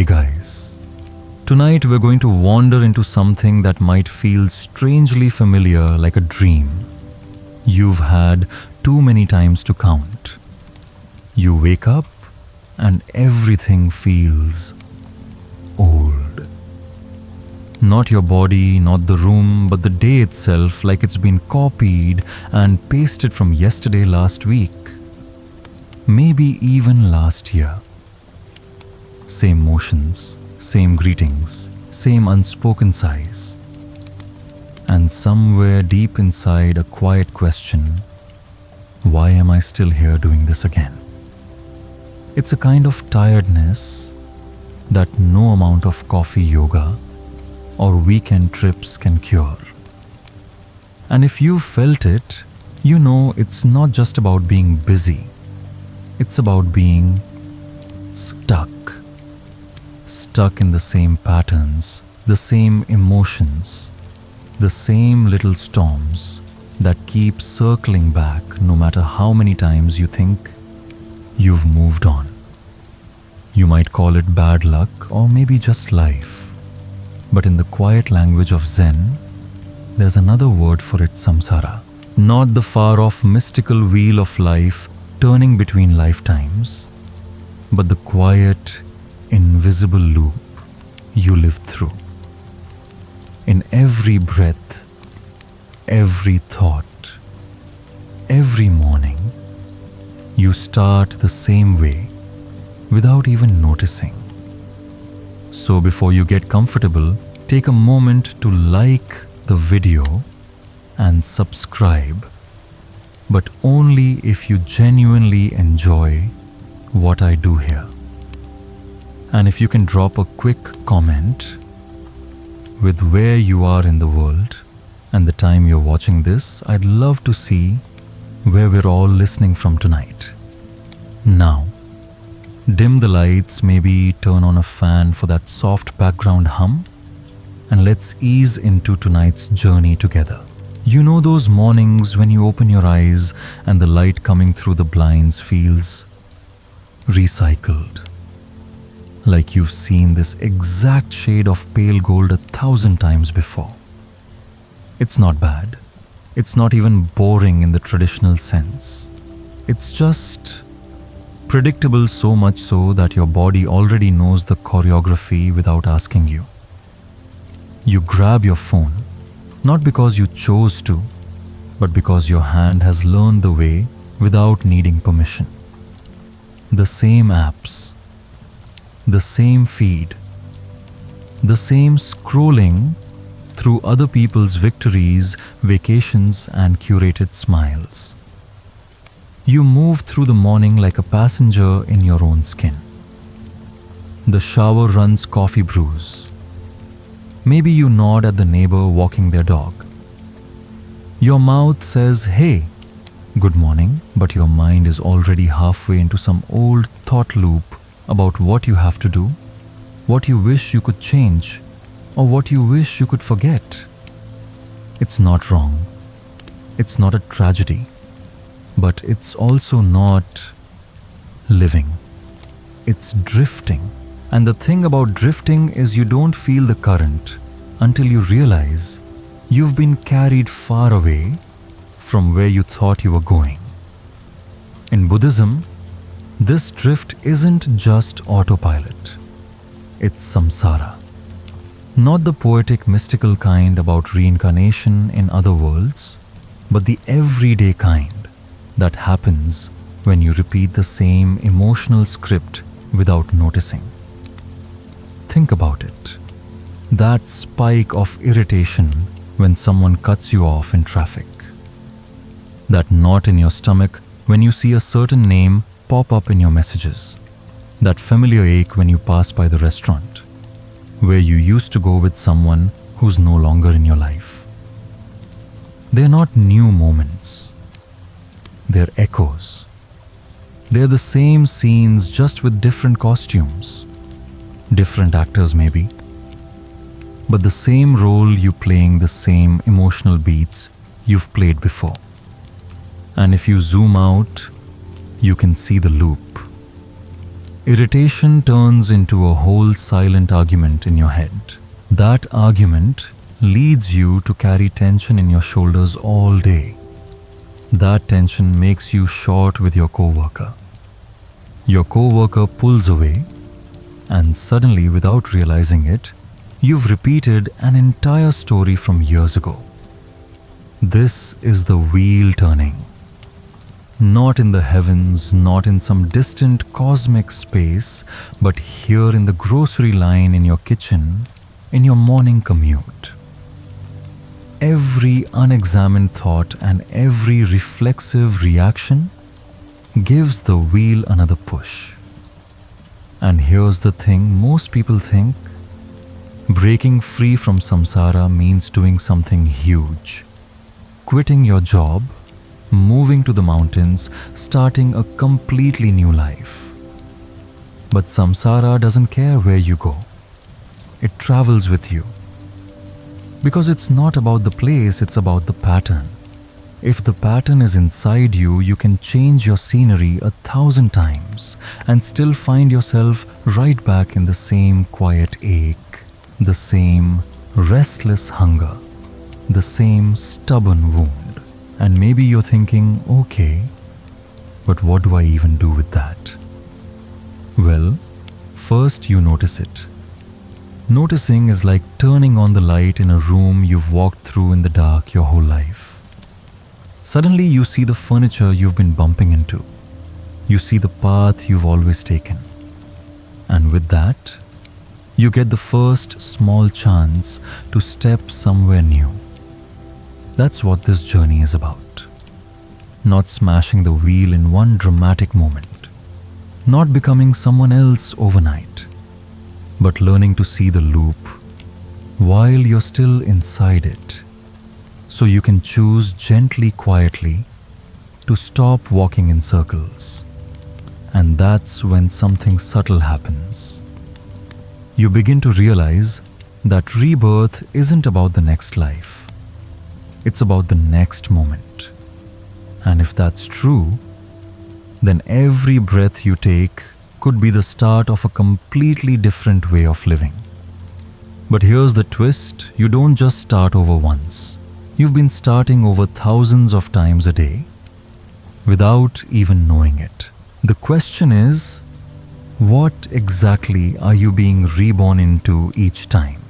Hey guys, tonight we're going to wander into something that might feel strangely familiar, like a dream you've had too many times to count. You wake up and everything feels old. Not your body, not the room, but the day itself, like it's been copied and pasted from yesterday, last week, maybe even last year. Same motions, same greetings, same unspoken sighs. And somewhere deep inside, a quiet question: why am I still here doing this again? It's a kind of tiredness that no amount of coffee yoga or weekend trips can cure. And if you've felt it, you know it's not just about being busy. It's about being stuck. Stuck in the same patterns, the same emotions, the same little storms that keep circling back no matter how many times you think you've moved on. You might call it bad luck or maybe just life. But in the quiet language of Zen, there's another word for it: samsara. Not the far-off mystical wheel of life turning between lifetimes, but the quiet, invisible loop you live through. In every breath, every thought, every morning, you start the same way without even noticing. So before you get comfortable, take a moment to like the video and subscribe, but only if you genuinely enjoy what I do here. And if you can drop a quick comment with where you are in the world and the time you're watching this, I'd love to see where we're all listening from tonight. Now, dim the lights, maybe turn on a fan for that soft background hum, and let's ease into tonight's journey together. You know those mornings when you open your eyes and the light coming through the blinds feels recycled? Like you've seen this exact shade of pale gold 1,000 times before. It's not bad. It's not even boring in the traditional sense. It's just predictable, so much so that your body already knows the choreography without asking you. You grab your phone, not because you chose to, but because your hand has learned the way without needing permission. The same apps, the same feed, the same scrolling through other people's victories, vacations, and curated smiles. You move through the morning like a passenger in your own skin. The shower runs coffee brews. Maybe you nod at the neighbor walking their dog. Your mouth says, "Hey, good morning," but your mind is already halfway into some old thought loop about what you have to do, what you wish you could change, or what you wish you could forget. It's not wrong. It's not a tragedy. But it's also not living. It's drifting. And the thing about drifting is you don't feel the current until you realize you've been carried far away from where you thought you were going. In Buddhism, this drift isn't just autopilot. It's samsara. Not the poetic, mystical kind about reincarnation in other worlds, but the everyday kind that happens when you repeat the same emotional script without noticing. Think about it. That spike of irritation when someone cuts you off in traffic. That knot in your stomach when you see a certain name pop up in your messages. That familiar ache when you pass by the restaurant where you used to go with someone who's no longer in your life. They're not new moments. They're echoes. They're the same scenes, just with different costumes. Different actors maybe. But the same role, you playing the same emotional beats you've played before. And if you zoom out, you can see the loop. Irritation turns into a whole silent argument in your head. That argument leads you to carry tension in your shoulders all day. That tension makes you short with your coworker. Your coworker pulls away, and suddenly, without realizing it, you've repeated an entire story from years ago. This is the wheel turning. Not in the heavens, not in some distant cosmic space, but here in the grocery line, in your kitchen, in your morning commute. Every unexamined thought and every reflexive reaction gives the wheel another push. And here's the thing, most people think breaking free from samsara means doing something huge. Quitting your job, moving to the mountains, starting a completely new life. But samsara doesn't care where you go. It travels with you. Because it's not about the place, it's about the pattern. If the pattern is inside you, you can change your scenery 1,000 times and still find yourself right back in the same quiet ache, the same restless hunger, the same stubborn wound. And maybe you're thinking, okay, but what do I even do with that? Well, first you notice it. Noticing is like turning on the light in a room you've walked through in the dark your whole life. Suddenly you see the furniture you've been bumping into. You see the path you've always taken. And with that, you get the first small chance to step somewhere new. That's what this journey is about. Not smashing the wheel in one dramatic moment. Not becoming someone else overnight. But learning to see the loop while you're still inside it. So you can choose gently, quietly to stop walking in circles. And that's when something subtle happens. You begin to realize that rebirth isn't about the next life. It's about the next moment. And if that's true, then every breath you take could be the start of a completely different way of living. But here's the twist, you don't just start over once. You've been starting over thousands of times a day without even knowing it. The question is, what exactly are you being reborn into each time?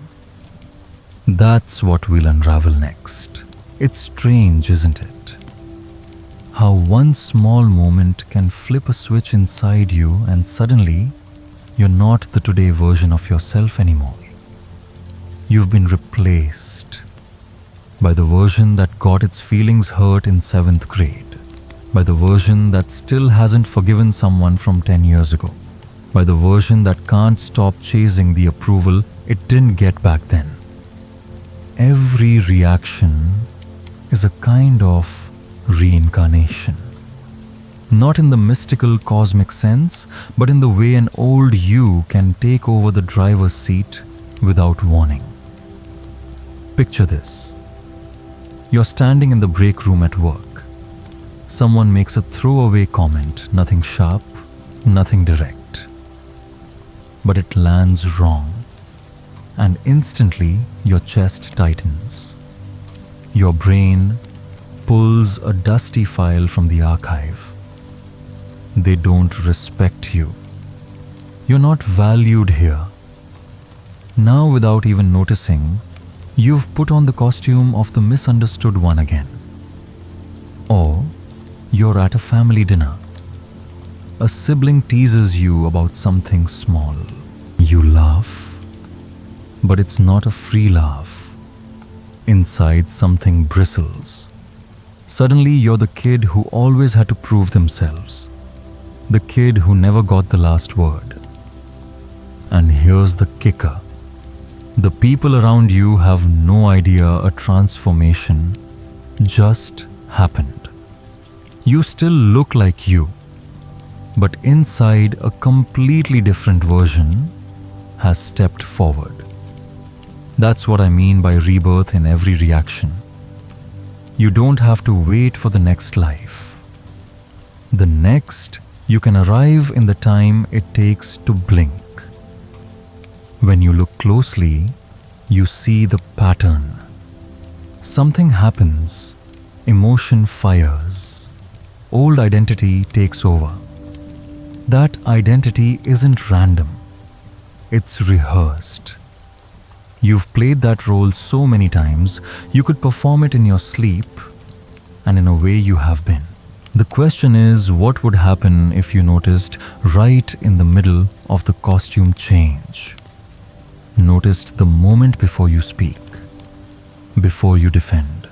That's what we'll unravel next. It's strange, isn't it? How one small moment can flip a switch inside you and suddenly you're not the today version of yourself anymore. You've been replaced by the version that got its feelings hurt in 7th grade, by the version that still hasn't forgiven someone from 10 years ago, by the version that can't stop chasing the approval it didn't get back then. Every reaction is a kind of reincarnation. Not in the mystical cosmic sense, but in the way an old you can take over the driver's seat without warning. Picture this. You're standing in the break room at work. Someone makes a throwaway comment, nothing sharp, nothing direct. But it lands wrong, and instantly your chest tightens. Your brain pulls a dusty file from the archive. They don't respect you. You're not valued here. Now, without even noticing, you've put on the costume of the misunderstood one again. Or you're at a family dinner. A sibling teases you about something small. You laugh, but it's not a free laugh. Inside, something bristles. Suddenly, you're the kid who always had to prove themselves. The kid who never got the last word. And here's the kicker. The people around you have no idea a transformation just happened. You still look like you, but inside a completely different version has stepped forward. That's what I mean by rebirth in every reaction. You don't have to wait for the next life. The next You can arrive in the time it takes to blink. When you look closely, you see the pattern. Something happens, emotion fires, old identity takes over. That identity isn't random, it's rehearsed. You've played that role so many times, you could perform it in your sleep, and in a way you have been. The question is, what would happen if you noticed right in the middle of the costume change? Noticed the moment before you speak, before you defend,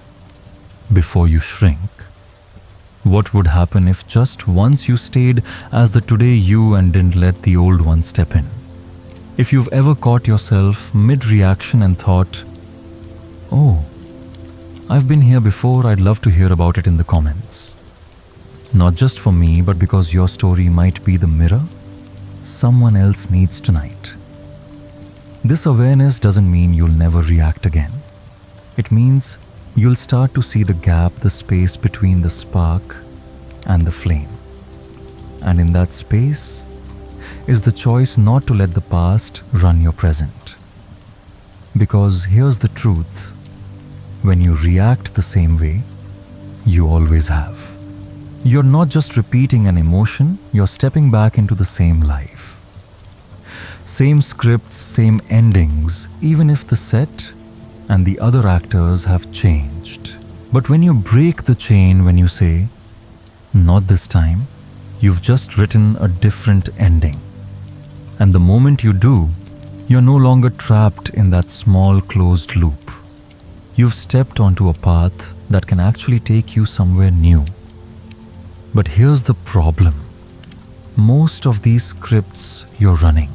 before you shrink. What would happen if just once you stayed as the today you and didn't let the old one step in? If you've ever caught yourself mid-reaction and thought, "Oh, I've been here before, I'd love to hear about it in the comments." Not just for me, but because your story might be the mirror someone else needs tonight. This awareness doesn't mean you'll never react again. It means you'll start to see the gap, the space between the spark and the flame. And in that space is the choice not to let the past run your present. Because here's the truth, when you react the same way, you always have. You're not just repeating an emotion, you're stepping back into the same life. Same scripts, same endings, even if the set and the other actors have changed. But when you break the chain, when you say, "Not this time," you've just written a different ending. And the moment you do, you're no longer trapped in that small closed loop. You've stepped onto a path that can actually take you somewhere new. But here's the problem. Most of these scripts you're running,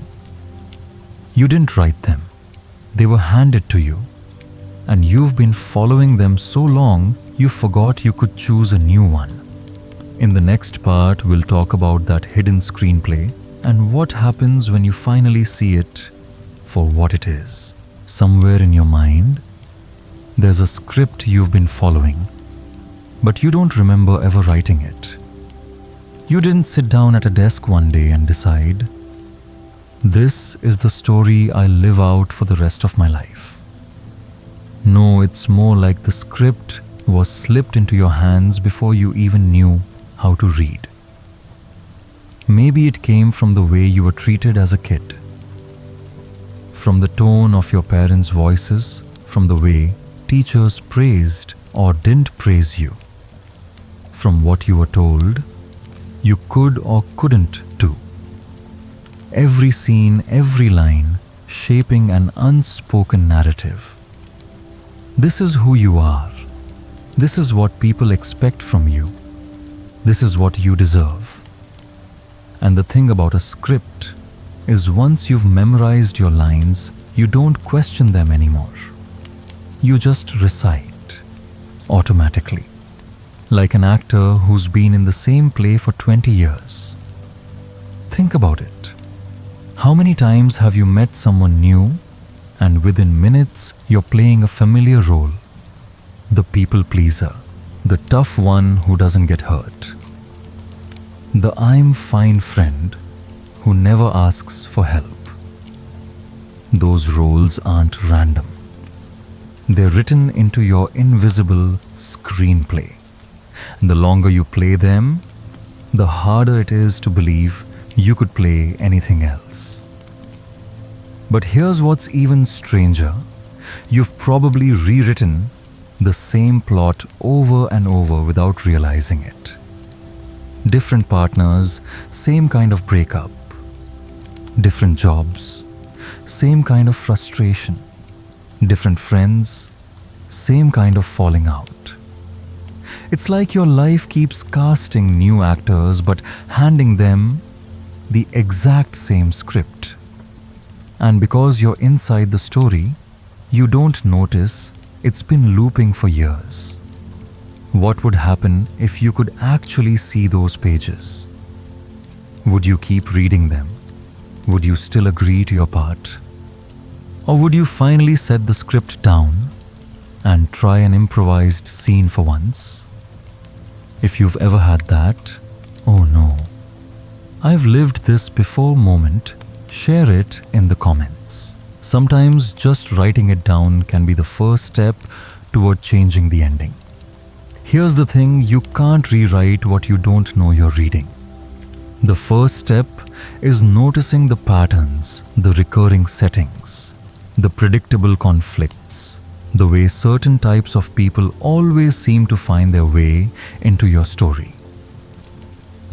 you didn't write them. They were handed to you. And you've been following them so long, you forgot you could choose a new one. In the next part, we'll talk about that hidden screenplay and what happens when you finally see it for what it is. Somewhere in your mind, there's a script you've been following, but you don't remember ever writing it. You didn't sit down at a desk one day and decide, "This is the story I'll live out for the rest of my life." No, it's more like the script was slipped into your hands before you even knew how to read. Maybe it came from the way you were treated as a kid, from the tone of your parents' voices, from the way teachers praised or didn't praise you, from what you were told you could or couldn't do. Every scene, every line, shaping an unspoken narrative. This is who you are. This is what people expect from you. This is what you deserve. And the thing about a script is once you've memorized your lines, you don't question them anymore. You just recite automatically, like an actor who's been in the same play for 20 years. Think about it. How many times have you met someone new and within minutes you're playing a familiar role? The people pleaser, the tough one who doesn't get hurt, the I'm fine friend who never asks for help. Those roles aren't random. They're written into your invisible screenplay. And the longer you play them, the harder it is to believe you could play anything else. But here's what's even stranger. You've probably rewritten the same plot over and over without realizing it. Different partners, same kind of breakup. Different jobs, same kind of frustration. Different friends, same kind of falling out. It's like your life keeps casting new actors but handing them the exact same script. And because you're inside the story, you don't notice it's been looping for years. What would happen if you could actually see those pages? Would you keep reading them? Would you still agree to your part? Or would you finally set the script down and try an improvised scene for once? If you've ever had that, oh no, I've lived this before moment, share it in the comments. Sometimes just writing it down can be the first step toward changing the ending. Here's the thing, you can't rewrite what you don't know you're reading. The first step is noticing the patterns, the recurring settings, the predictable conflicts, the way certain types of people always seem to find their way into your story.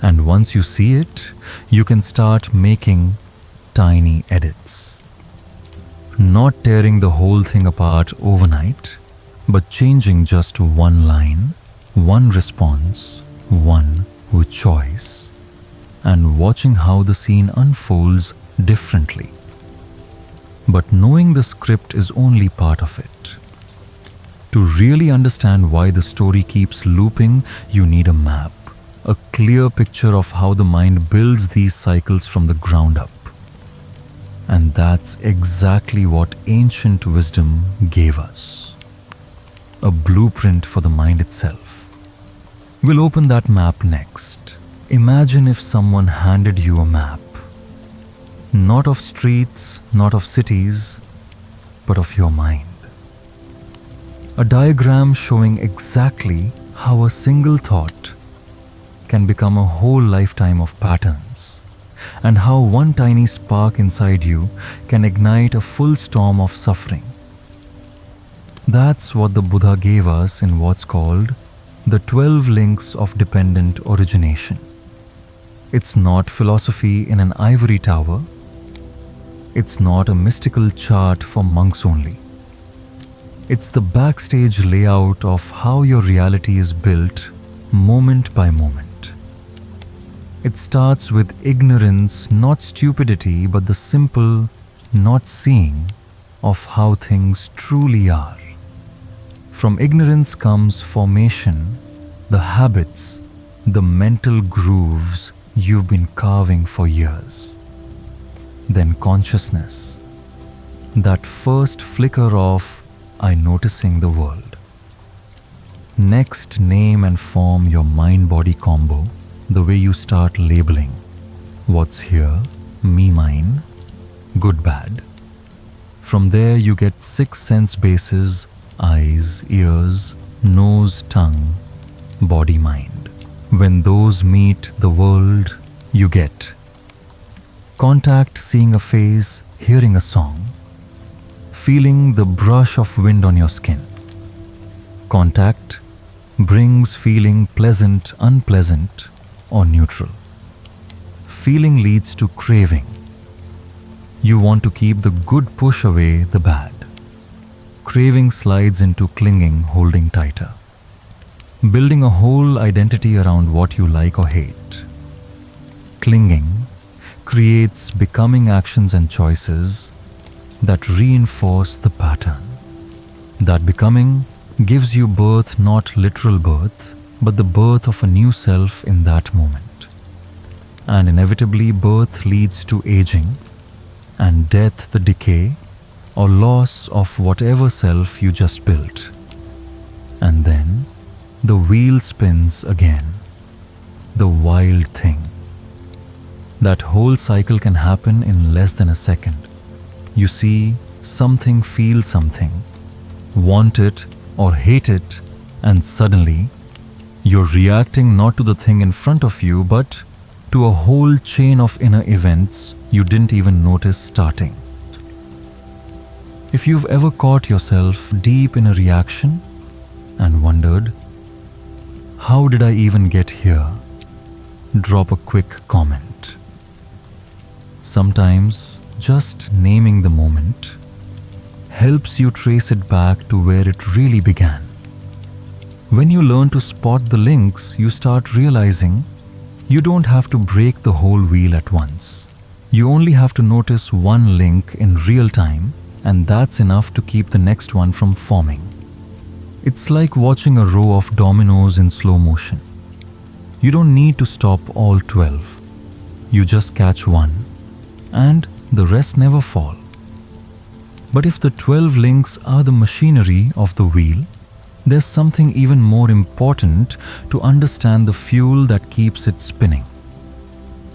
And once you see it, you can start making tiny edits. Not tearing the whole thing apart overnight, but changing just one line, one response, one with choice, and watching how the scene unfolds differently. But knowing the script is only part of it. To really understand why the story keeps looping, you need a map, a clear picture of how the mind builds these cycles from the ground up. And that's exactly what ancient wisdom gave us. A blueprint for the mind itself. We'll open that map next. Imagine if someone handed you a map. Not of streets, not of cities, but of your mind. A diagram showing exactly how a single thought can become a whole lifetime of patterns, and how one tiny spark inside you can ignite a full storm of suffering. That's what the Buddha gave us in what's called the 12 links of dependent origination. It's not philosophy in an ivory tower. It's not a mystical chart for monks only. It's the backstage layout of how your reality is built moment by moment. It starts with ignorance, not stupidity, but the simple not seeing of how things truly are. From ignorance comes formation, the habits, the mental grooves you've been carving for years. Then consciousness, that first flicker of I noticing the world. Next, name and form your mind-body combo, the way you start labeling what's here, me, mine, good, bad. From there you get 6 sense bases: eyes, ears, nose, tongue, body, mind. When those meet the world, you get contact, seeing a face, hearing a song, feeling the brush of wind on your skin. Contact brings feeling pleasant, unpleasant, or neutral. Feeling leads to craving. You want to keep the good, push away the bad. Craving slides into clinging, holding tighter. Building a whole identity around what you like or hate. Clinging creates becoming actions and choices that reinforce the pattern. That becoming gives you birth, not literal birth, but the birth of a new self in that moment. And inevitably, birth leads to aging, and death the decay or loss of whatever self you just built. And then the wheel spins again, the wild thing. That whole cycle can happen in less than a second. You see something, feel something, want it or hate it, and suddenly you're reacting not to the thing in front of you, but to a whole chain of inner events you didn't even notice starting. If you've ever caught yourself deep in a reaction and wondered, how did I even get here? Drop a quick comment. Sometimes just naming the moment helps you trace it back to where it really began. When you learn to spot the links, you start realizing you don't have to break the whole wheel at once. You only have to notice one link in real time, and that's enough to keep the next one from forming. It's like watching a row of dominoes in slow motion. You don't need to stop all 12. You just catch one, and the rest never fall. But if the 12 links are the machinery of the wheel, there's something even more important to understand: the fuel that keeps it spinning.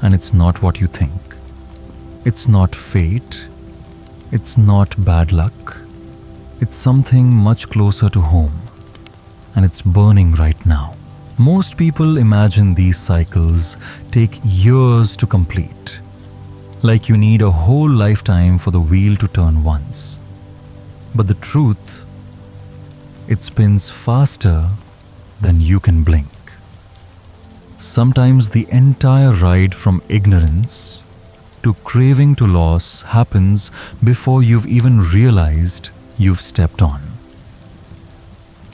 and it's not what you think. It's not fate. It's not bad luck. It's something much closer to home, and it's burning right now. Most people imagine these cycles take years to complete, like you need a whole lifetime for the wheel to turn once. But the truth, it spins faster than you can blink. Sometimes the entire ride from ignorance to craving to loss happens before you've even realized you've stepped on.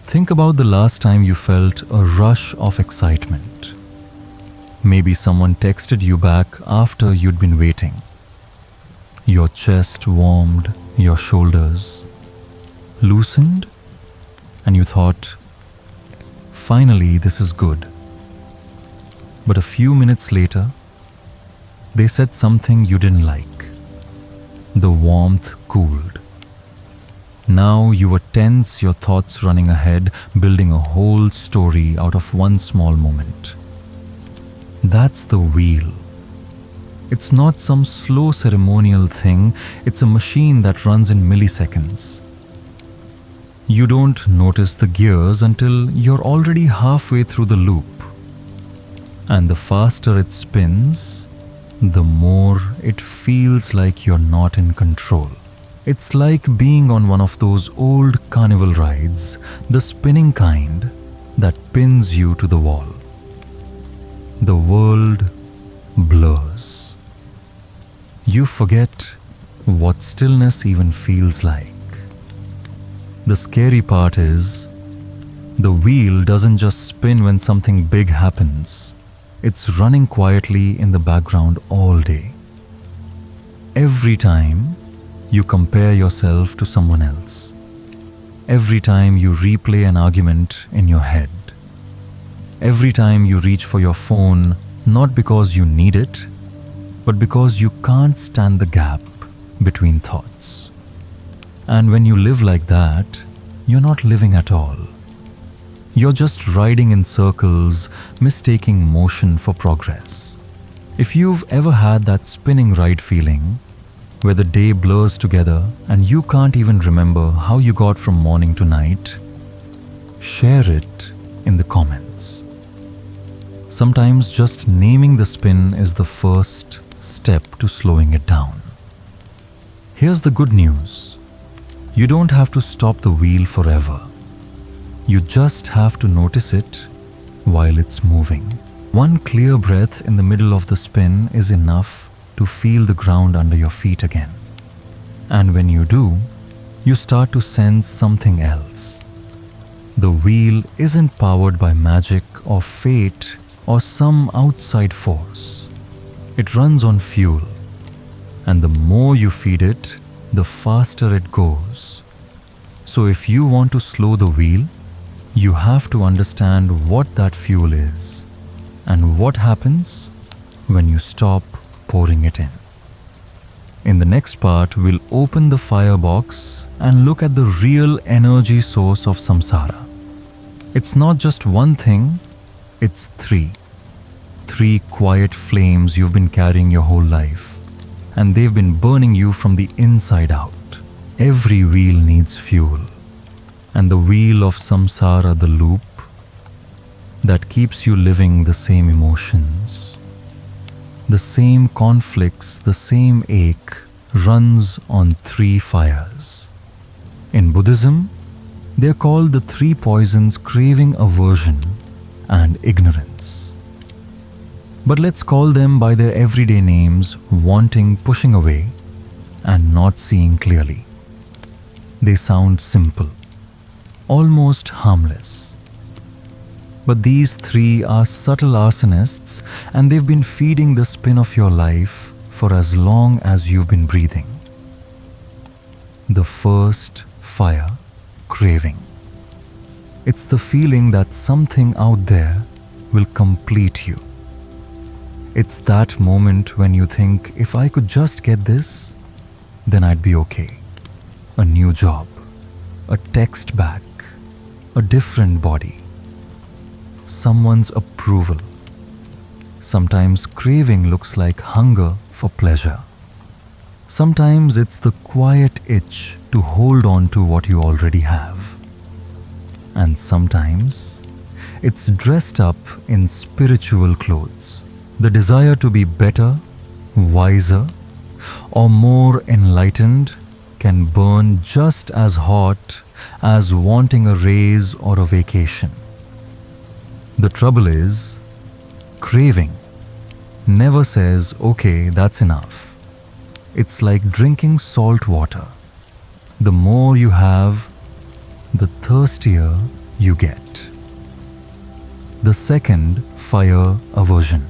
Think about the last time you felt a rush of excitement. Maybe someone texted you back after you'd been waiting. Your chest warmed, your shoulders loosened, and you thought, finally, this is good. But a few minutes later, they said something you didn't like. The warmth cooled. Now you were tense, your thoughts running ahead, building a whole story out of one small moment. That's the wheel. It's not some slow ceremonial thing, it's a machine that runs in milliseconds. You don't notice the gears until you're already halfway through the loop. And the faster it spins, the more it feels like you're not in control. It's like being on one of those old carnival rides, the spinning kind that pins you to the wall. The world blurs. You forget what stillness even feels like. The scary part is, the wheel doesn't just spin when something big happens. It's running quietly in the background all day. Every time you compare yourself to someone else. Every time you replay an argument in your head. Every time you reach for your phone, not because you need it, but because you can't stand the gap between thoughts. And when you live like that, you're not living at all. You're just riding in circles, mistaking motion for progress. If you've ever had that spinning ride feeling, where the day blurs together and you can't even remember how you got from morning to night, share it in the comments. Sometimes just naming the spin is the first step to slowing it down. Here's the good news. You don't have to stop the wheel forever. You just have to notice it while it's moving. One clear breath in the middle of the spin is enough to feel the ground under your feet again. And when you do, you start to sense something else. The wheel isn't powered by magic or fate or some outside force. It runs on fuel, and the more you feed it, the faster it goes. So if you want to slow the wheel, you have to understand what that fuel is and what happens when you stop pouring it in. In the next part, we'll open the firebox and look at the real energy source of samsara. It's not just one thing, it's three. Three quiet flames you've been carrying your whole life, and they've been burning you from the inside out. Every wheel needs fuel, and the wheel of samsara, the loop, that keeps you living the same emotions, the same conflicts, the same ache, runs on three fires. In Buddhism, they're called the three poisons: craving, aversion, and ignorance. But let's call them by their everyday names: wanting, pushing away, and not seeing clearly. They sound simple, almost harmless. But these three are subtle arsonists, and they've been feeding the spin of your life for as long as you've been breathing. The first fire, craving. It's the feeling that something out there will complete you. It's that moment when you think, if I could just get this, then I'd be okay. A new job, a text back, a different body, someone's approval, Sometimes craving looks like hunger for pleasure. Sometimes it's the quiet itch to hold on to what you already have. And sometimes it's dressed up in spiritual clothes. The desire to be better, wiser, or more enlightened can burn just as hot as wanting a raise or a vacation. The trouble is, craving never says, okay, that's enough. It's like drinking salt water. The more you have, the thirstier you get. The second fire, aversion.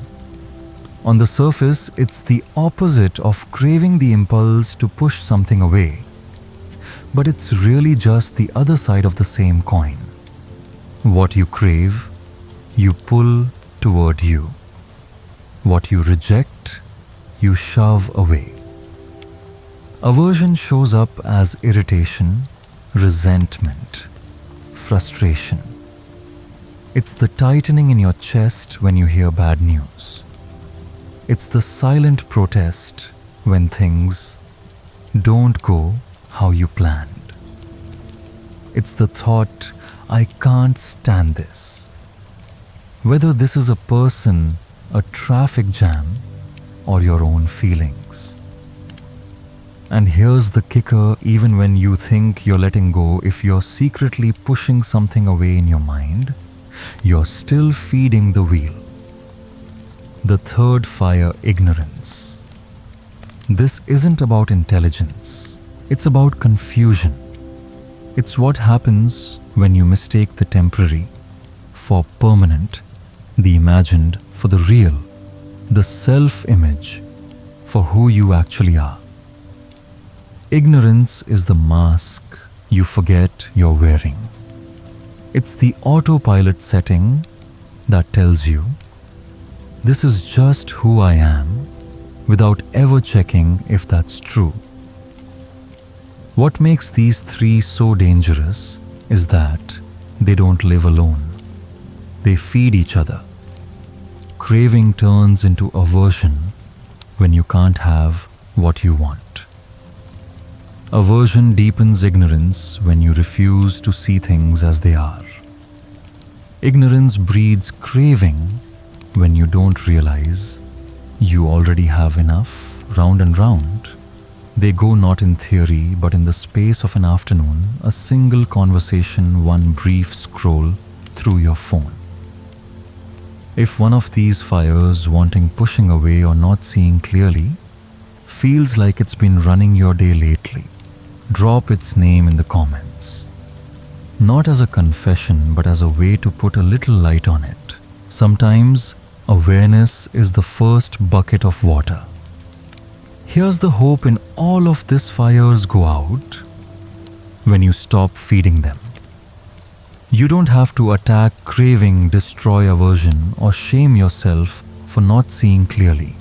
On the surface, it's the opposite of craving the impulse to push something away. But it's really just the other side of the same coin. What you crave, you pull toward you. What you reject, you shove away. Aversion shows up as irritation, resentment, frustration. It's the tightening in your chest when you hear bad news. It's the silent protest when things don't go how you planned. It's the thought, I can't stand this. Whether this is a person, a traffic jam, or your own feelings. And here's the kicker, even when you think you're letting go, if you're secretly pushing something away in your mind, you're still feeding the wheel. The third fire, ignorance. This isn't about intelligence. It's about confusion. It's what happens when you mistake the temporary for permanent, the imagined for the real, the self-image for who you actually are. Ignorance is the mask you forget you're wearing. It's the autopilot setting that tells you, this is just who I am, without ever checking if that's true. What makes these three so dangerous is that they don't live alone. They feed each other. Craving turns into aversion when you can't have what you want. Aversion deepens ignorance when you refuse to see things as they are. Ignorance breeds craving when you don't realize you already have enough, round and round. They go not in theory, but in the space of an afternoon, a single conversation, one brief scroll through your phone. If one of these fires, wanting pushing away or not seeing clearly, feels like it's been running your day lately, drop its name in the comments. Not as a confession, but as a way to put a little light on it. Sometimes, awareness is the first bucket of water. Here's the hope in all of these fires go out when you stop feeding them. You don't have to attack craving, destroy aversion, or shame yourself for not seeing clearly.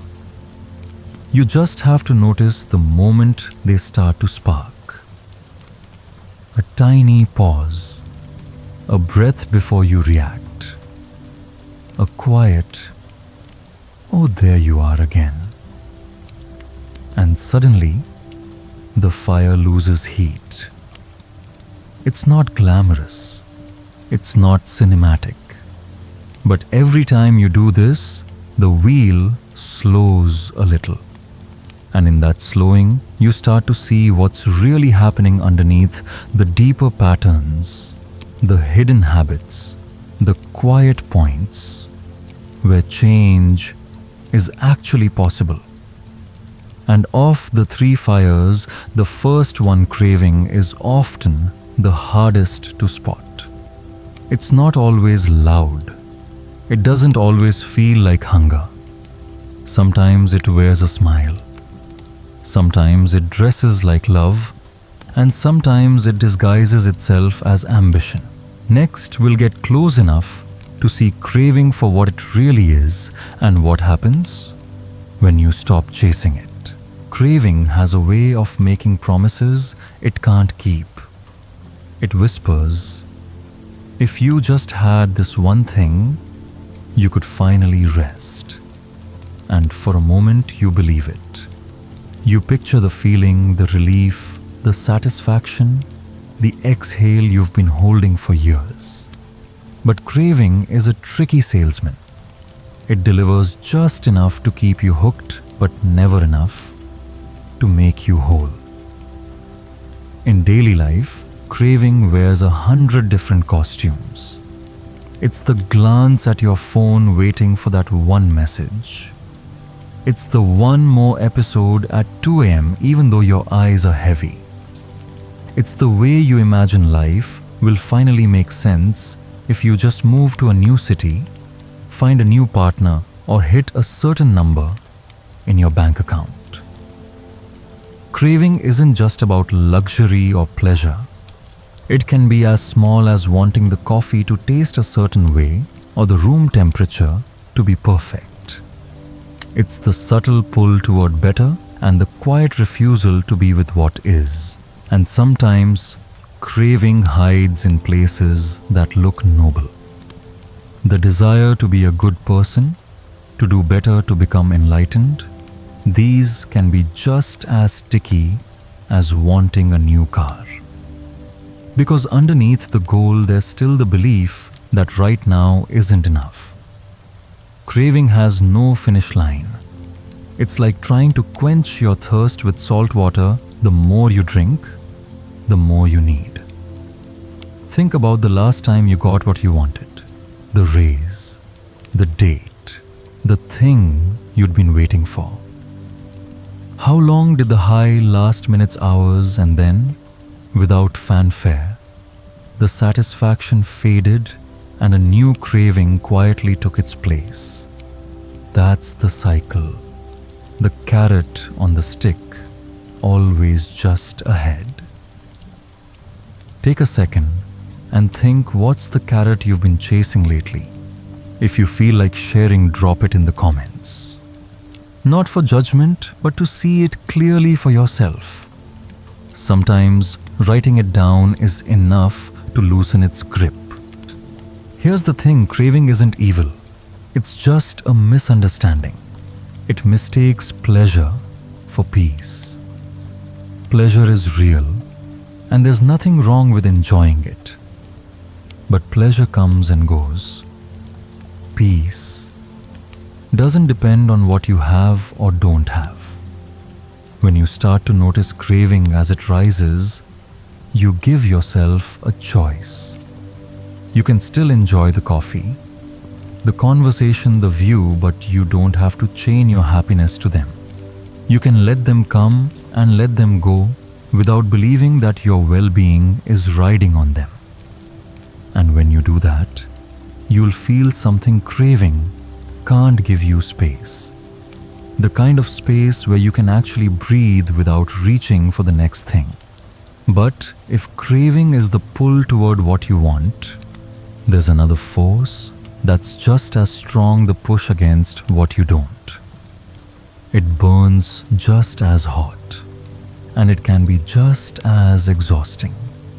You just have to notice the moment they start to spark. A tiny pause, a breath before you react, a quiet, oh, there you are again. And suddenly, the fire loses heat. It's not glamorous. It's not cinematic. But every time you do this, the wheel slows a little. And in that slowing, you start to see what's really happening underneath, the deeper patterns, the hidden habits, the quiet points where change is actually possible. And of the three fires, the first one, craving, is often the hardest to spot. It's not always loud. It doesn't always feel like hunger. Sometimes it wears a smile. Sometimes it dresses like love. And sometimes it disguises itself as ambition. Next, we'll get close enough to see craving for what it really is and what happens when you stop chasing it. Craving has a way of making promises it can't keep. It whispers, if you just had this one thing, you could finally rest. and for a moment you believe it. You picture the feeling, the relief, the satisfaction, the exhale you've been holding for years. But craving is a tricky salesman. It delivers just enough to keep you hooked, but never enough to make you whole. In daily life, craving wears 100 different costumes. It's the glance at your phone waiting for that one message. It's the one more episode at 2 a.m. even though your eyes are heavy. It's the way you imagine life will finally make sense if you just move to a new city, find a new partner, or hit a certain number in your bank account. Craving isn't just about luxury or pleasure. It can be as small as wanting the coffee to taste a certain way or the room temperature to be perfect. It's the subtle pull toward better and the quiet refusal to be with what is. And sometimes, craving hides in places that look noble. The desire to be a good person, to do better, to become enlightened, these can be just as sticky as wanting a new car. Because underneath the goal, there's still the belief that right now isn't enough. Craving has no finish line. It's like trying to quench your thirst with salt water. The more you drink, the more you need. Think about the last time you got what you wanted. The raise, the date, the thing you'd been waiting for. How long did the high last minutes, hours, and then, without fanfare, the satisfaction faded and a new craving quietly took its place? That's the cycle. The carrot on the stick, always just ahead. Take a second and think, what's the carrot you've been chasing lately? If you feel like sharing, drop it in the comments. Not for judgment, but to see it clearly for yourself. Sometimes writing it down is enough to loosen its grip. Here's the thing, craving isn't evil. It's just a misunderstanding. It mistakes pleasure for peace. Pleasure is real, and there's nothing wrong with enjoying it. But pleasure comes and goes. Peace doesn't depend on what you have or don't have. When you start to notice craving as it rises, you give yourself a choice. You can still enjoy the coffee, the conversation, the view, but you don't have to chain your happiness to them. You can let them come and let them go without believing that your well-being is riding on them. And when you do that, you'll feel something craving can't give you space. The kind of space where you can actually breathe without reaching for the next thing. But if craving is the pull toward what you want, there's another force that's just as strong, the push against what you don't. It burns just as hot, and it can be just as exhausting.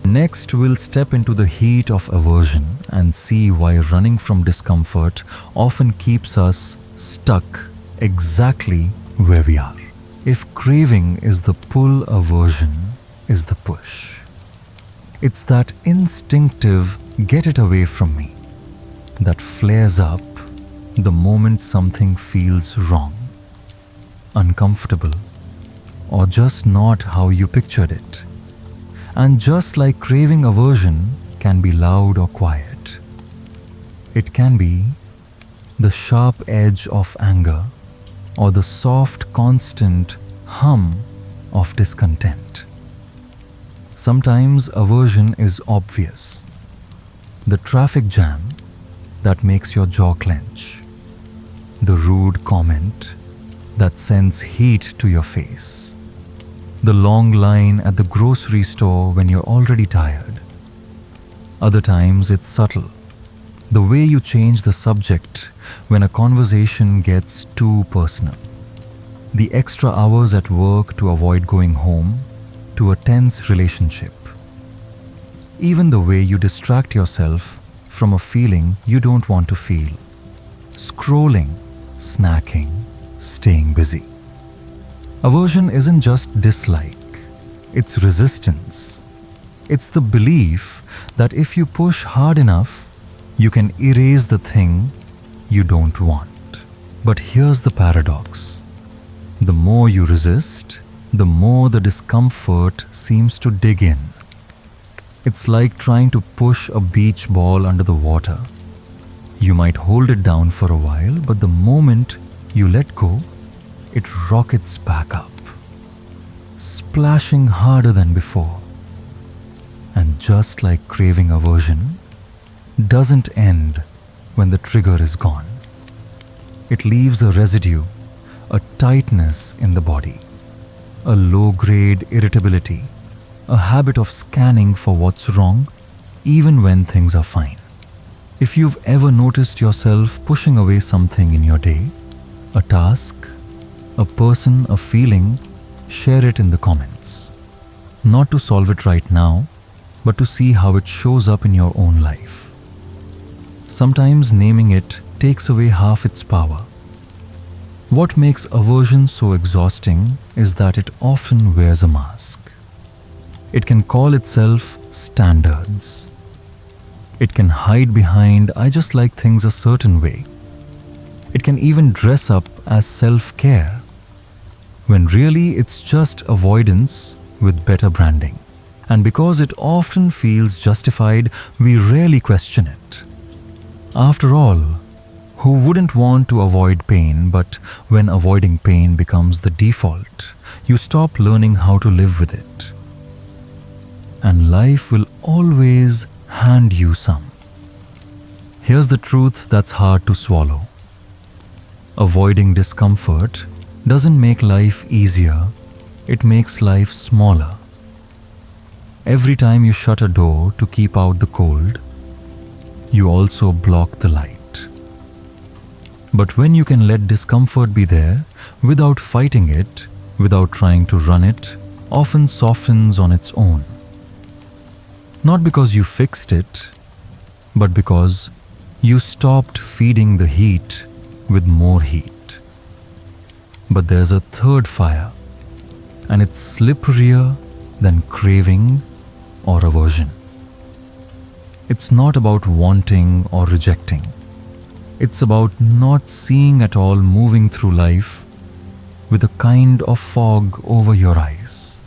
Next, we'll step into the heat of aversion and see why running from discomfort often keeps us stuck exactly where we are. If craving is the pull, aversion is the push. It's that instinctive, get it away from me, that flares up the moment something feels wrong, uncomfortable, or just not how you pictured it. And just like craving, aversion can be loud or quiet. It can be the sharp edge of anger or the soft, constant hum of discontent. Sometimes aversion is obvious. The traffic jam that makes your jaw clench. The rude comment that sends heat to your face. The long line at the grocery store when you're already tired. Other times it's subtle. The way you change the subject when a conversation gets too personal. The extra hours at work to avoid going home, to a tense relationship. Even the way you distract yourself from a feeling you don't want to feel. Scrolling, snacking, staying busy. Aversion isn't just dislike, it's resistance. It's the belief that if you push hard enough, you can erase the thing you don't want. But here's the paradox. The more you resist, the more the discomfort seems to dig in. It's like trying to push a beach ball under the water. You might hold it down for a while, but the moment you let go, it rockets back up, splashing harder than before. And just like craving, aversion doesn't end when the trigger is gone. It leaves a residue, a tightness in the body, a low-grade irritability, a habit of scanning for what's wrong even when things are fine. If you've ever noticed yourself pushing away something in your day, a task, a person, a feeling, share it in the comments. Not to solve it right now, but to see how it shows up in your own life. Sometimes naming it takes away half its power. What makes aversion so exhausting is that it often wears a mask. It can call itself standards. It can hide behind, I just like things a certain way. It can even dress up as self-care, when really it's just avoidance with better branding. And because it often feels justified, we rarely question it. After all, who wouldn't want to avoid pain? But when avoiding pain becomes the default, you stop learning how to live with it. And life will always hand you some. Here's the truth that's hard to swallow. Avoiding discomfort doesn't make life easier, it makes life smaller. Every time you shut a door to keep out the cold, you also block the light. But when you can let discomfort be there without fighting it, without trying to run it, often softens on its own. Not because you fixed it, but because you stopped feeding the heat with more heat. But there's a third fire, and it's slipperier than craving or aversion. It's not about wanting or rejecting. It's about not seeing at all, moving through life with a kind of fog over your eyes.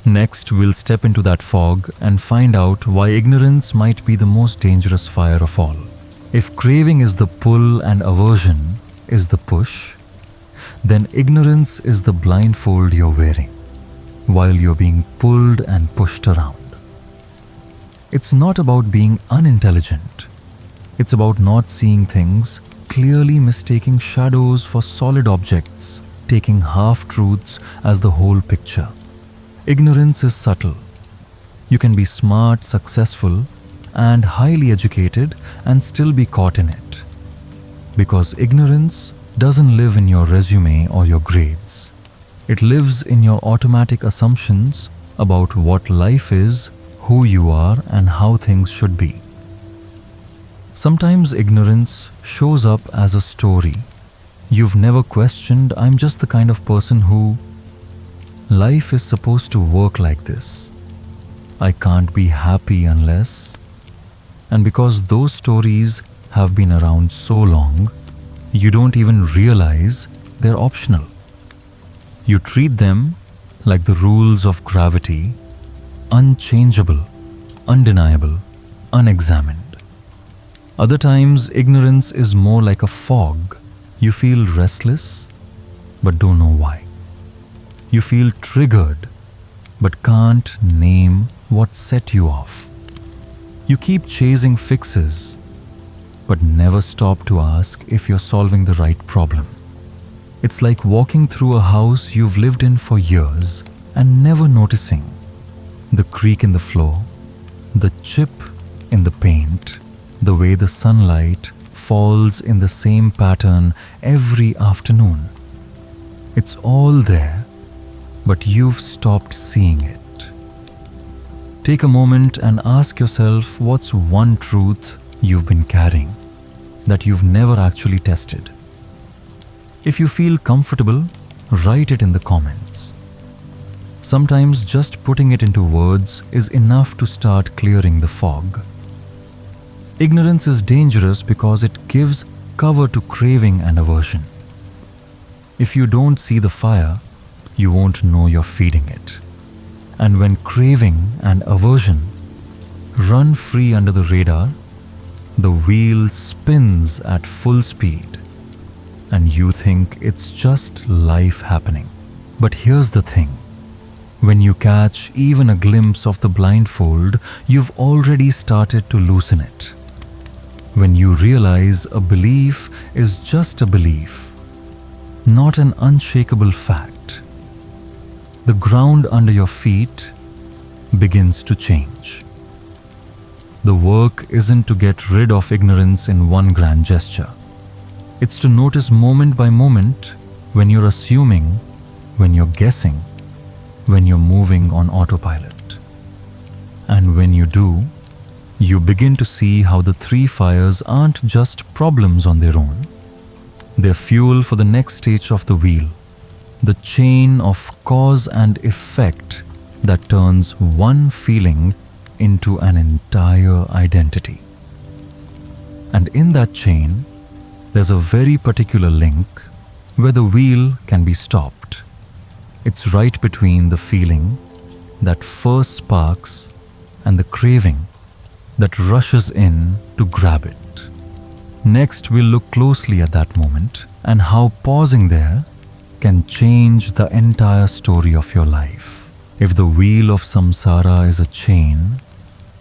Next, we'll step into that fog and find out why ignorance might be the most dangerous fire of all. If craving is the pull and aversion is the push, then ignorance is the blindfold you're wearing while you're being pulled and pushed around. It's not about being unintelligent. It's about not seeing things clearly, mistaking shadows for solid objects, taking half-truths as the whole picture. Ignorance is subtle. You can be smart, successful, and highly educated and still be caught in it. Because ignorance doesn't live in your resume or your grades. It lives in your automatic assumptions about what life is, who you are, and how things should be. Sometimes ignorance shows up as a story. You've never questioned, I'm just the kind of person who... Life is supposed to work like this. I can't be happy unless... And because those stories have been around so long, you don't even realize they're optional. You treat them like the rules of gravity, unchangeable, undeniable, unexamined. Other times, ignorance is more like a fog. You feel restless, but don't know why. You feel triggered, but can't name what set you off. You keep chasing fixes, but never stop to ask if you're solving the right problem. It's like walking through a house you've lived in for years and never noticing the creak in the floor, the chip in the paint, the way the sunlight falls in the same pattern every afternoon. It's all there, but you've stopped seeing it. Take a moment and ask yourself, what's one truth you've been carrying that you've never actually tested? If you feel comfortable, write it in the comments. Sometimes just putting it into words is enough to start clearing the fog. Ignorance is dangerous because it gives cover to craving and aversion. If you don't see the fire, you won't know you're feeding it. And when craving and aversion run free under the radar, the wheel spins at full speed and you think it's just life happening. But here's the thing. When you catch even a glimpse of the blindfold, you've already started to loosen it. When you realize a belief is just a belief, not an unshakable fact, the ground under your feet begins to change. The work isn't to get rid of ignorance in one grand gesture. It's to notice moment by moment when you're assuming, when you're guessing, when you're moving on autopilot. And when you do, you begin to see how the three fires aren't just problems on their own. They're fuel for the next stage of the wheel, the chain of cause and effect that turns one feeling into an entire identity. And in that chain, there's a very particular link where the wheel can be stopped. It's right between the feeling that first sparks and the craving that rushes in to grab it. Next, we'll look closely at that moment and how pausing there can change the entire story of your life. If the wheel of samsara is a chain,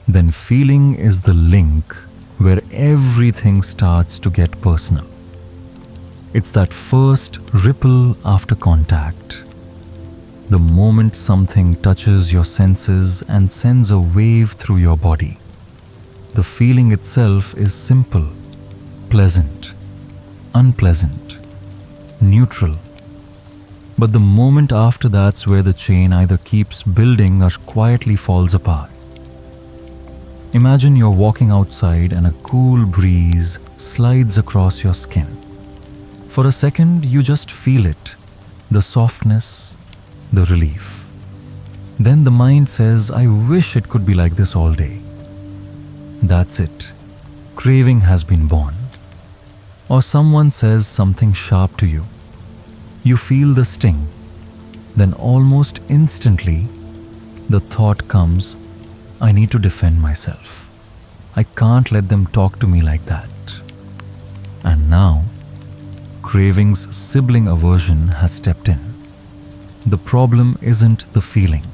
then feeling is the link where everything starts to get personal. It's that first ripple after contact. The moment something touches your senses and sends a wave through your body. The feeling itself is simple, pleasant, unpleasant, neutral. But the moment after that's where the chain either keeps building or quietly falls apart. Imagine you're walking outside and a cool breeze slides across your skin. For a second, you just feel it, the softness, the relief. Then the mind says, I wish it could be like this all day. That's it. Craving has been born. Or someone says something sharp to you. You feel the sting. Then almost instantly, the thought comes, I need to defend myself. I can't let them talk to me like that. And now, craving's sibling aversion has stepped in. The problem isn't the feeling.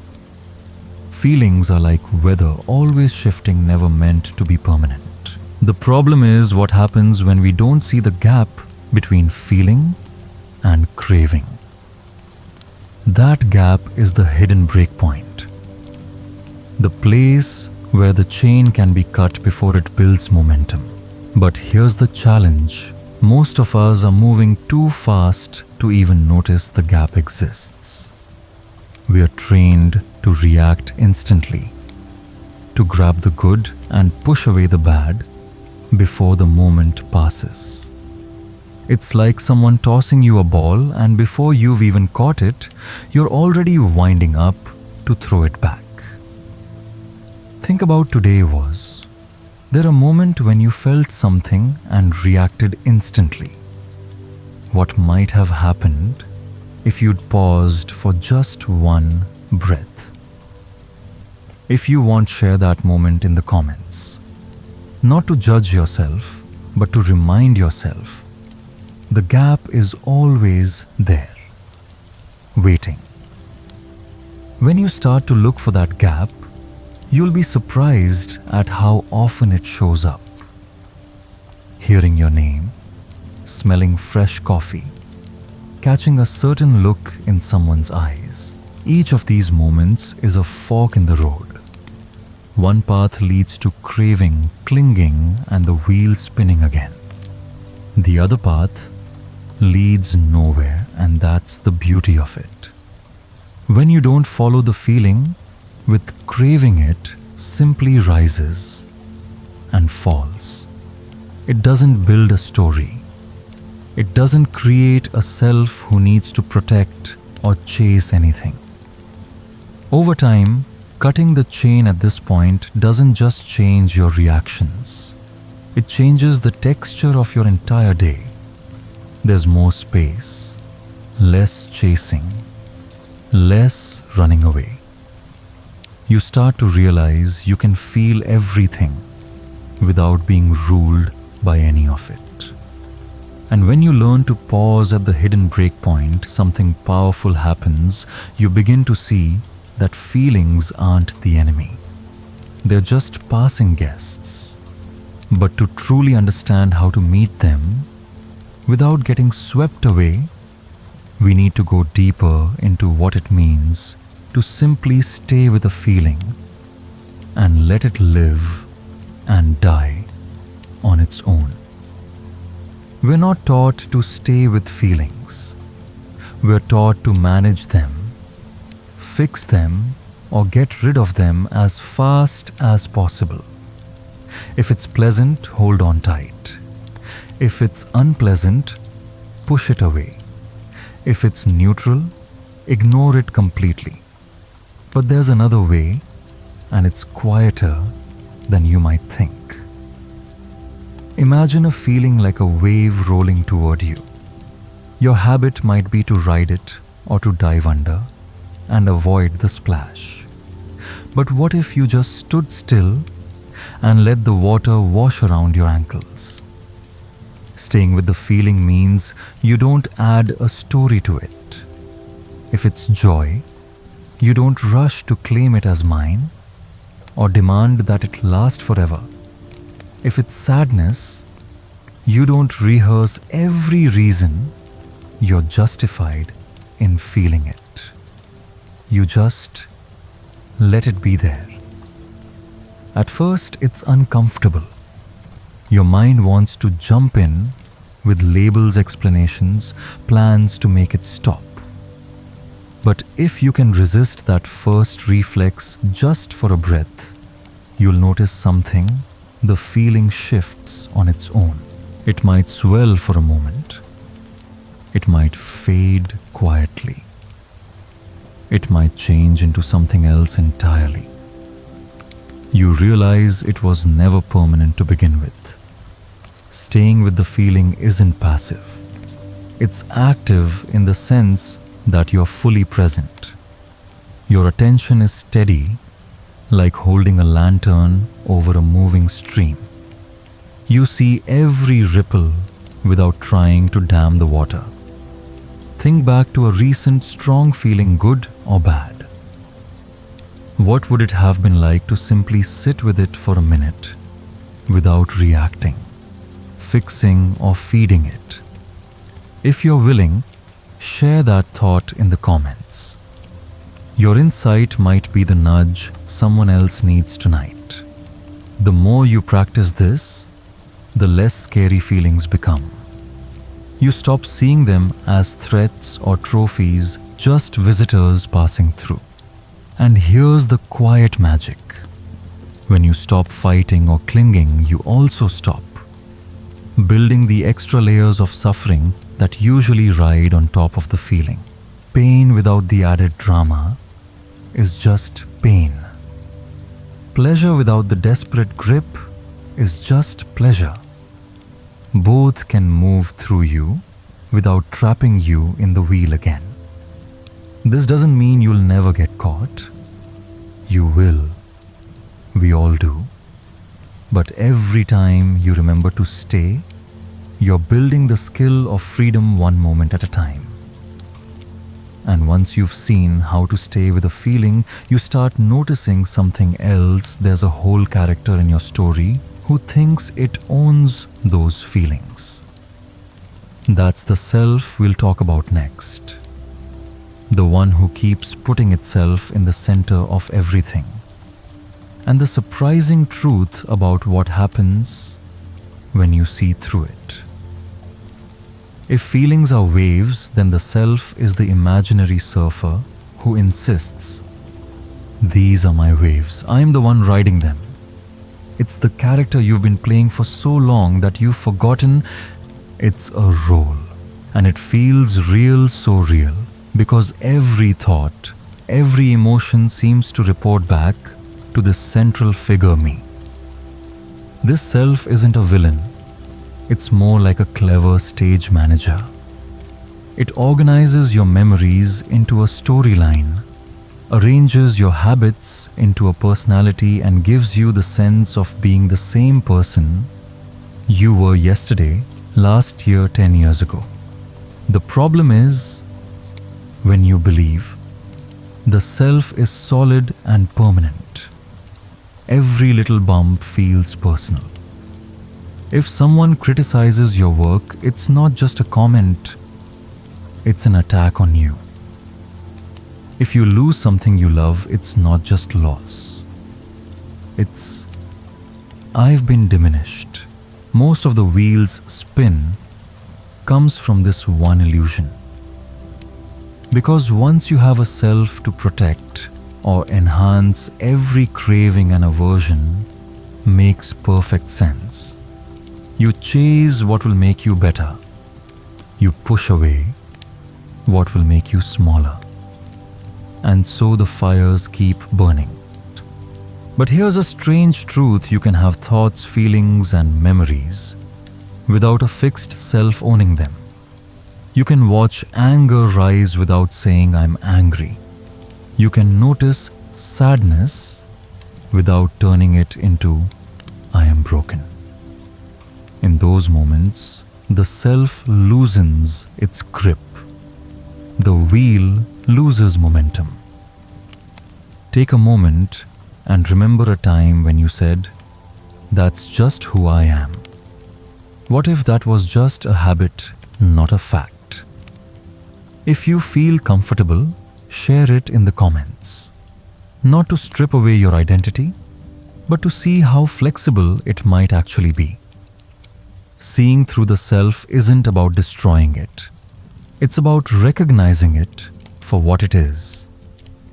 Feelings are like weather, always shifting, never meant to be permanent. The problem is what happens when we don't see the gap between feeling and craving. That gap is the hidden breakpoint. The place where the chain can be cut before it builds momentum. But here's the challenge. Most of us are moving too fast to even notice the gap exists. We are trained to react instantly, to grab the good and push away the bad before the moment passes. It's like someone tossing you a ball and before you've even caught it, you're already winding up to throw it back. Think about today was there a moment when you felt something and reacted instantly? What might have happened if you'd paused for just one breath? If you want, share that moment in the comments. Not to judge yourself, but to remind yourself the gap is always there, waiting. When you start to look for that gap, you'll be surprised at how often it shows up. Hearing your name, smelling fresh coffee, catching a certain look in someone's eyes. Each of these moments is a fork in the road. One path leads to craving, clinging, and the wheel spinning again. The other path leads nowhere, and that's the beauty of it. When you don't follow the feeling, with craving it simply rises and falls. It doesn't build a story. It doesn't create a self who needs to protect or chase anything. Over time, cutting the chain at this point doesn't just change your reactions. It changes the texture of your entire day. There's more space, less chasing, less running away. You start to realize you can feel everything without being ruled by any of it. And when you learn to pause at the hidden breakpoint, something powerful happens. You begin to see that feelings aren't the enemy. They're just passing guests. But to truly understand how to meet them without getting swept away, we need to go deeper into what it means to simply stay with a feeling and let it live and die on its own. We're not taught to stay with feelings. We're taught to manage them, fix them, or get rid of them as fast as possible. If it's pleasant, hold on tight. If it's unpleasant, push it away. If it's neutral, ignore it completely. But there's another way, and it's quieter than you might think. Imagine a feeling like a wave rolling toward you. Your habit might be to ride it or to dive under and avoid the splash. But what if you just stood still and let the water wash around your ankles? Staying with the feeling means you don't add a story to it. If it's joy, you don't rush to claim it as mine or demand that it last forever. If it's sadness, you don't rehearse every reason you're justified in feeling it. You just let it be there. At first, it's uncomfortable. Your mind wants to jump in with labels, explanations, plans to make it stop. But if you can resist that first reflex just for a breath, you'll notice something. The feeling shifts on its own. It might swell for a moment. It might fade quietly. It might change into something else entirely. You realize it was never permanent to begin with. Staying with the feeling isn't passive. It's active in the sense that you're fully present. Your attention is steady, like holding a lantern over a moving stream. You see every ripple without trying to dam the water. Think back to a recent strong feeling, good or bad. What would it have been like to simply sit with it for a minute without reacting, fixing or feeding it? If you're willing, share that thought in the comments. Your insight might be the nudge someone else needs tonight. The more you practice this, the less scary feelings become. You stop seeing them as threats or trophies, just visitors passing through. And here's the quiet magic. When you stop fighting or clinging, you also stop building the extra layers of suffering that usually ride on top of the feeling. Pain without the added drama is just pain. Pleasure without the desperate grip is just pleasure. Both can move through you without trapping you in the wheel again. This doesn't mean you'll never get caught. You will. We all do. But every time you remember to stay, you're building the skill of freedom one moment at a time. And once you've seen how to stay with a feeling, you start noticing something else. There's a whole character in your story who thinks it owns those feelings. That's the self we'll talk about next. The one who keeps putting itself in the center of everything. And the surprising truth about what happens when you see through it. If feelings are waves, then the self is the imaginary surfer who insists, "These are my waves, I'm the one riding them." It's the character you've been playing for so long that you've forgotten it's a role. And it feels real, so real, because every thought, every emotion seems to report back to this central figure, me. This self isn't a villain. It's more like a clever stage manager. It organizes your memories into a storyline, arranges your habits into a personality, and gives you the sense of being the same person you were yesterday, last year, 10 years ago. The problem is when you believe the self is solid and permanent. Every little bump feels personal. If someone criticizes your work, it's not just a comment, it's an attack on you. If you lose something you love, it's not just loss. It's, I've been diminished. Most of the wheel's spin comes from this one illusion. Because once you have a self to protect or enhance, every craving and aversion makes perfect sense. You chase what will make you better. You push away what will make you smaller. And so the fires keep burning. But here's a strange truth: you can have thoughts, feelings, and memories without a fixed self owning them. You can watch anger rise without saying, I'm angry. You can notice sadness without turning it into, I am broken. In those moments, the self loosens its grip. The wheel loses momentum. Take a moment and remember a time when you said, that's just who I am. What if that was just a habit, not a fact? If you feel comfortable, share it in the comments. Not to strip away your identity, but to see how flexible it might actually be. Seeing through the self isn't about destroying it. It's about recognizing it for what it is.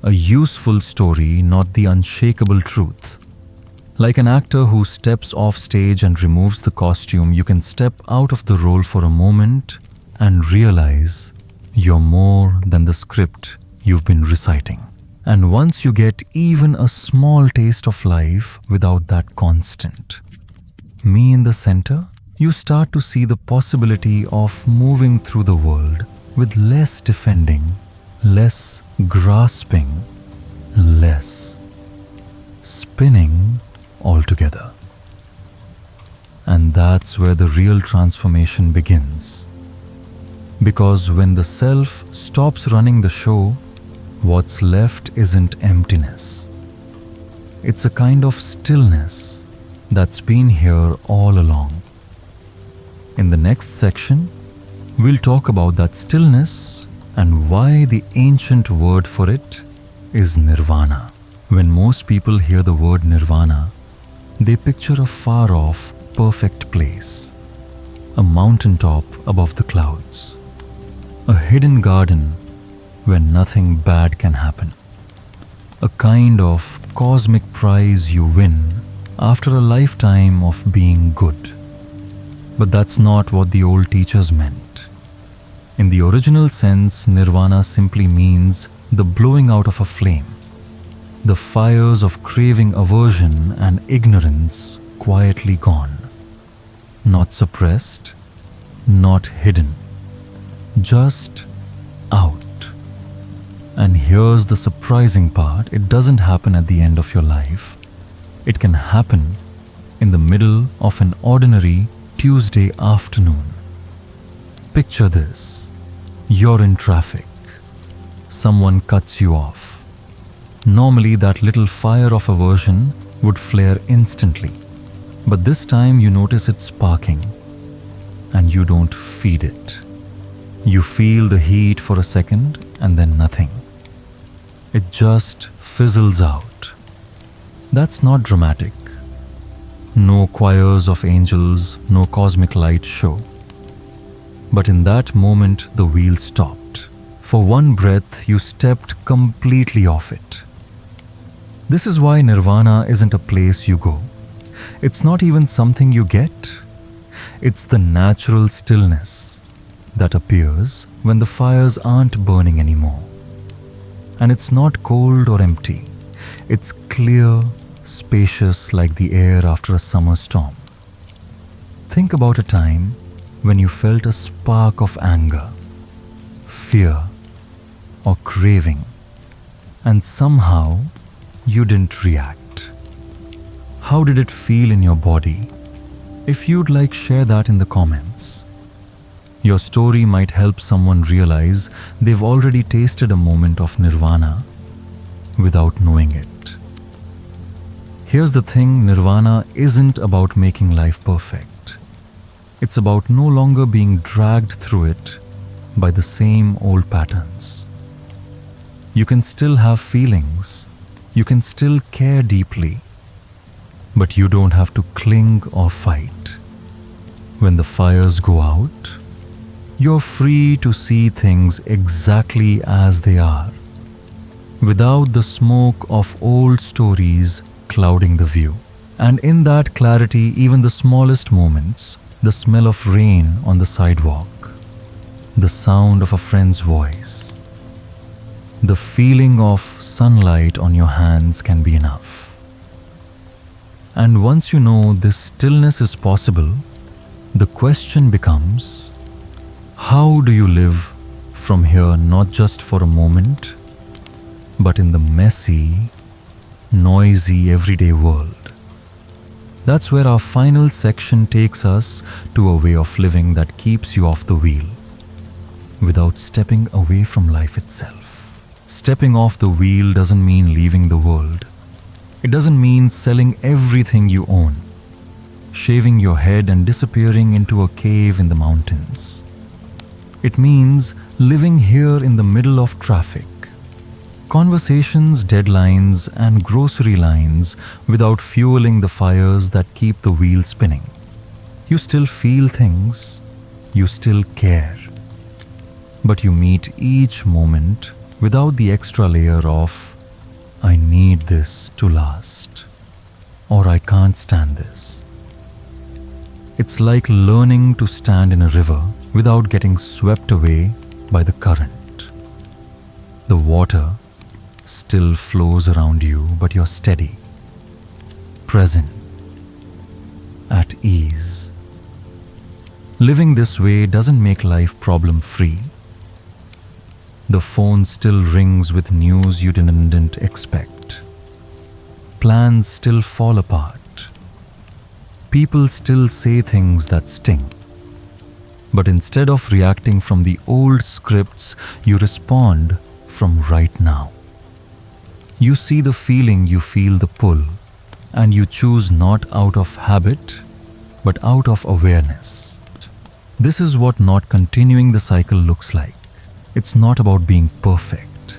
A useful story, not the unshakable truth. Like an actor who steps off stage and removes the costume, you can step out of the role for a moment and realize you're more than the script you've been reciting. And once you get even a small taste of life without that constant me in the center, you start to see the possibility of moving through the world with less defending, less grasping, less spinning altogether. And that's where the real transformation begins. Because when the self stops running the show, what's left isn't emptiness. It's a kind of stillness that's been here all along. In the next section, we'll talk about that stillness and why the ancient word for it is nirvana. When most people hear the word nirvana, they picture a far-off, perfect place, a mountaintop above the clouds, a hidden garden where nothing bad can happen, a kind of cosmic prize you win after a lifetime of being good. But that's not what the old teachers meant. In the original sense, nirvana simply means the blowing out of a flame, the fires of craving, aversion, and ignorance quietly gone, not suppressed, not hidden, just out. And here's the surprising part: it doesn't happen at the end of your life. It can happen in the middle of an ordinary Tuesday afternoon. Picture this: you're in traffic. Someone cuts you off. Normally, that little fire of aversion would flare instantly. But this time you notice it sparking, and you don't feed it. You feel the heat for a second and then nothing. It just fizzles out. That's not dramatic. No choirs of angels, no cosmic light show. But in that moment, the wheel stopped. For one breath, you stepped completely off it. This is why nirvana isn't a place you go. It's not even something you get. It's the natural stillness, that appears when the fires aren't burning anymore. And it's not cold or empty. It's clear, spacious like the air after a summer storm. Think about a time when you felt a spark of anger, fear, or craving, and somehow you didn't react. How did it feel in your body? If you'd like, share that in the comments. Your story might help someone realize they've already tasted a moment of nirvana without knowing it. Here's the thing, nirvana isn't about making life perfect. It's about no longer being dragged through it by the same old patterns. You can still have feelings, you can still care deeply, but you don't have to cling or fight. When the fires go out, you're free to see things exactly as they are, without the smoke of old stories clouding the view. And in that clarity, even the smallest moments, the smell of rain on the sidewalk, the sound of a friend's voice, the feeling of sunlight on your hands can be enough. And once you know this stillness is possible, the question becomes, how do you live from here, not just for a moment, but in the messy, noisy, everyday world? That's where our final section takes us, to a way of living that keeps you off the wheel, without stepping away from life itself. Stepping off the wheel doesn't mean leaving the world. It doesn't mean selling everything you own, shaving your head and disappearing into a cave in the mountains. It means living here in the middle of traffic, conversations, deadlines, and grocery lines without fueling the fires that keep the wheel spinning. You still feel things, you still care, but you meet each moment without the extra layer of, I need this to last, or I can't stand this. It's like learning to stand in a river without getting swept away by the current. The water still flows around you, but you're steady, present, at ease. Living this way doesn't make life problem-free. The phone still rings with news you didn't expect. Plans still fall apart. People still say things that sting. But instead of reacting from the old scripts, you respond from right now. You see the feeling, you feel the pull, and you choose not out of habit, but out of awareness. This is what not continuing the cycle looks like. It's not about being perfect.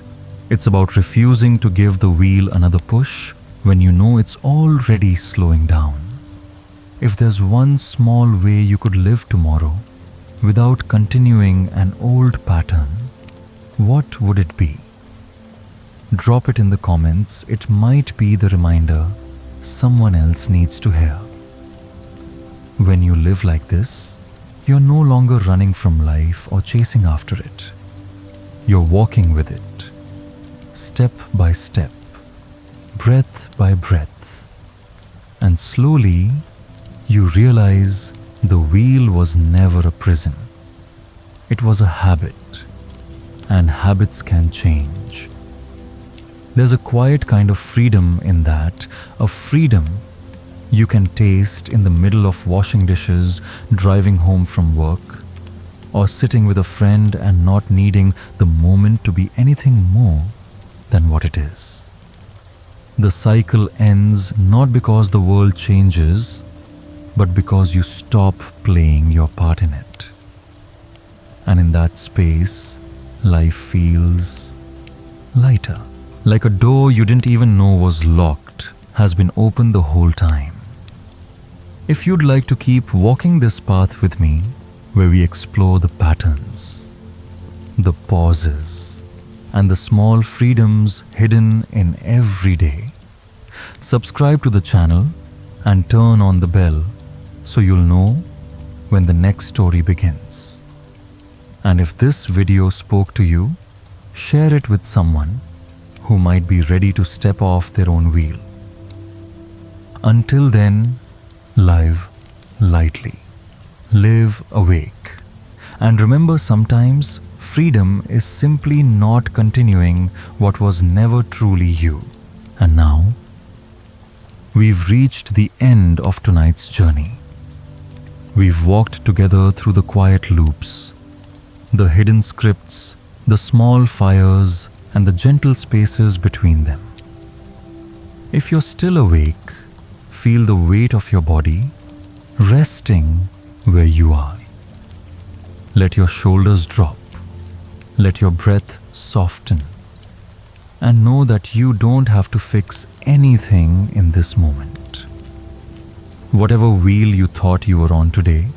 It's about refusing to give the wheel another push when you know it's already slowing down. If there's one small way you could live tomorrow without continuing an old pattern, what would it be? Drop it in the comments. It might be the reminder someone else needs to hear. When you live like this, you're no longer running from life or chasing after it. You're walking with it, step by step, breath by breath. And slowly, you realize the wheel was never a prison. It was a habit, and habits can change. There's a quiet kind of freedom in that, a freedom you can taste in the middle of washing dishes, driving home from work, or sitting with a friend and not needing the moment to be anything more than what it is. The cycle ends not because the world changes, but because you stop playing your part in it. And in that space, life feels lighter. Like a door you didn't even know was locked has been open the whole time. If you'd like to keep walking this path with me, where we explore the patterns, the pauses, and the small freedoms hidden in every day, subscribe to the channel and turn on the bell so you'll know when the next story begins. And if this video spoke to you, share it with someone who might be ready to step off their own wheel. Until then, live lightly, live awake, and remember, sometimes freedom is simply not continuing what was never truly you. And now, we've reached the end of tonight's journey. We've walked together through the quiet loops, the hidden scripts, the small fires, and the gentle spaces between them. If you're still awake, feel the weight of your body resting where you are. Let your shoulders drop. Let your breath soften. And know that you don't have to fix anything in this moment. Whatever wheel you thought you were on today,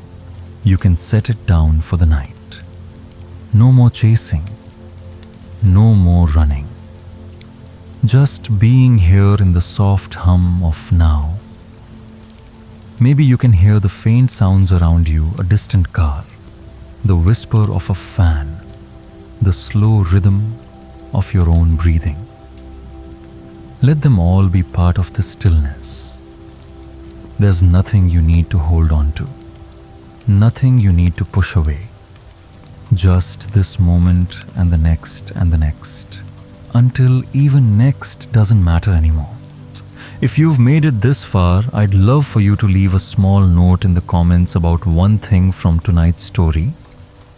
you can set it down for the night. No more chasing. No more running. Just being here in the soft hum of now. Maybe you can hear the faint sounds around you, a distant car, the whisper of a fan, the slow rhythm of your own breathing. Let them all be part of the stillness. There's nothing you need to hold on to, nothing you need to push away. Just this moment and the next, until even next doesn't matter anymore. If you've made it this far, I'd love for you to leave a small note in the comments about one thing from tonight's story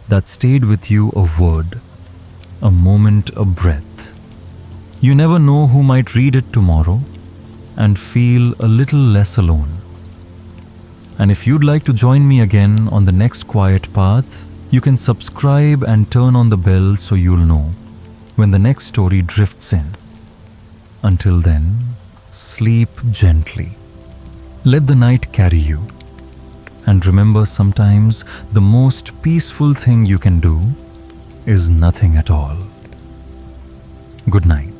that stayed with you, a word, a moment, a breath. You never know who might read it tomorrow and feel a little less alone. And if you'd like to join me again on the next quiet path, you can subscribe and turn on the bell so you'll know when the next story drifts in. Until then, sleep gently. Let the night carry you. And remember, sometimes the most peaceful thing you can do is nothing at all. Good night.